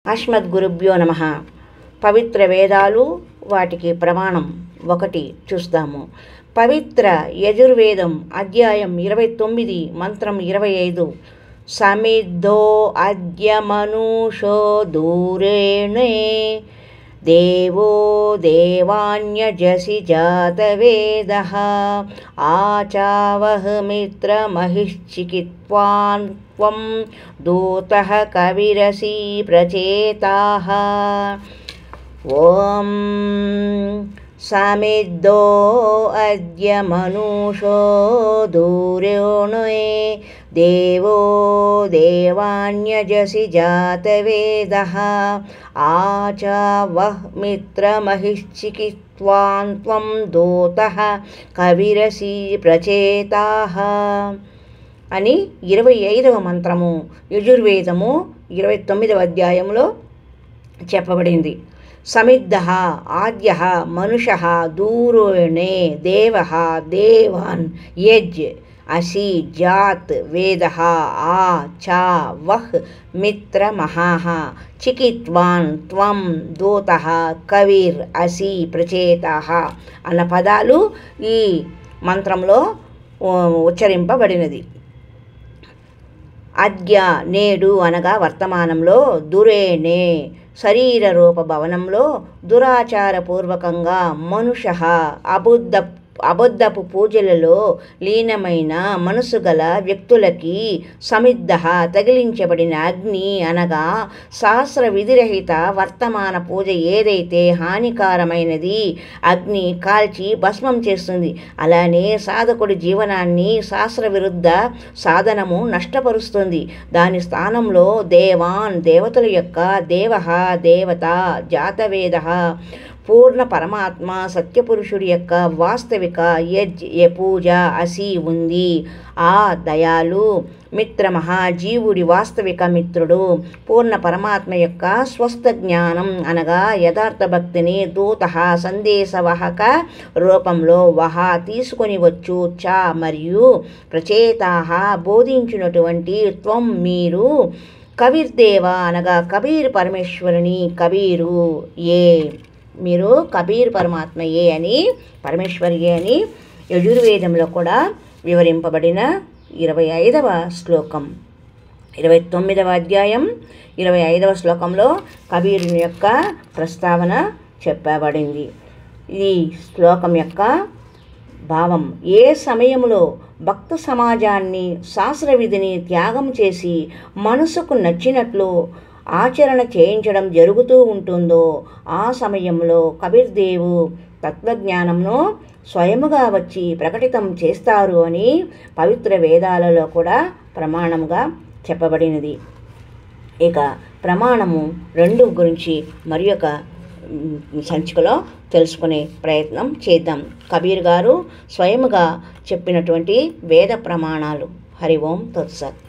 అస్మద్గురుభ్యో నమః. పవిత్ర వేదాలు, వాటికి ప్రమాణం ఒకటి చూస్తాము. పవిత్ర యజుర్వేదం అధ్యాయం 29 మంత్రం 25. సమిద్ధో అద్య మనూషో దూరేణే దేవో దేవాన్యజసి జాతవేదః ఆచావహ మిత్రమహిశ్చికిత్వాన్ త్వం దూతః కవిరసి ప్రచేతాః. ఓం సమిద్ధో అద్య మనూషో దూరేణే దేవో దేవాన్యజసి జాతవేదః ఆచావహ మిత్రమహిశ్చికిత్వాన్ త్వం దూతః కవిరసి ప్రచేతాః అని 25వ మంత్రము యజుర్వేదము 29వ అధ్యాయంలో చెప్పబడింది. సమిద్ధః ఆద్యః మనుషః దూరేణే దేవః దేవాన్ యజ్ అసి జాత్ వేదః ఆ చ వహ్ మిత్రమహాః చికిత్వాన్ త్వం దూతః కవిర్ అసి ప్రచేతాః అన్న పదాలు ఈ మంత్రంలో ఉచ్చరింపబడినది. అద్య నేడు అనగా వర్తమానంలో, దురేణే శరీర రూప భవనంలో, దురాచారపూర్వకంగా, మనుషః అబద్ధపు పూజలలో లీనమైన మనసు గల వ్యక్తులకి, సమిద్ధః తగిలించబడిన అగ్ని అనగా శాస్త్ర విధిరహిత వర్తమాన పూజ ఏదైతే హానికరమైనది, అగ్ని కాల్చి భస్మం చేస్తుంది. అలానే సాధకుడి జీవనాన్ని శాస్త్ర విరుద్ధ సాధనము నష్టపరుస్తుంది. దాని స్థానంలో దేవాన్ దేవతల యొక్క, దేవః దేవత, జాతవేదః పూర్ణ పరమాత్మ సత్యపురుషుడి యొక్క వాస్తవిక యజ్ పూజ అసి ఉంది. ఆ దయాలు మిత్రమః జీవుడి వాస్తవిక మిత్రుడు, పూర్ణ పరమాత్మ యొక్క స్వస్థ జ్ఞానం అనగా యథార్థ భక్తిని దూతః సందేశవాహక రూపంలో వహ తీసుకొని వచ్చు, చ మరియు ప్రచేతాః బోధించినటువంటి త్వం మీరు, కబీర్దేవ అనగా కబీర్ పరమేశ్వరుని, కబీరు ఏ మీరు కబీర్ పరమాత్మయే అని, పరమేశ్వరియే అని యజుర్వేదంలో కూడా వివరింపబడిన 25వ శ్లోకం. 29వ అధ్యాయం 25వ శ్లోకంలో కబీరుని యొక్క ప్రస్తావన చెప్పబడింది. ఈ శ్లోకం యొక్క భావం: ఏ సమయంలో భక్త సమాజాన్ని శాస్త్ర విధిని త్యాగం చేసి మనసుకు నచ్చినట్లు ఆచరణ చేయించడం జరుగుతూ ఉంటుందో ఆ సమయంలో కబీర్దేవు తత్వజ్ఞానంను స్వయముగా వచ్చి ప్రకటితం చేస్తారు అని పవిత్ర వేదాలలో కూడా ప్రమాణముగా చెప్పబడినది. ఇక ప్రమాణము 2 గురించి మరి ఒక సంచికలో తెలుసుకునే ప్రయత్నం చేద్దాం. కబీర్ గారు స్వయముగా చెప్పినటువంటి వేద ప్రమాణాలు. హరి ఓం తత్సత్.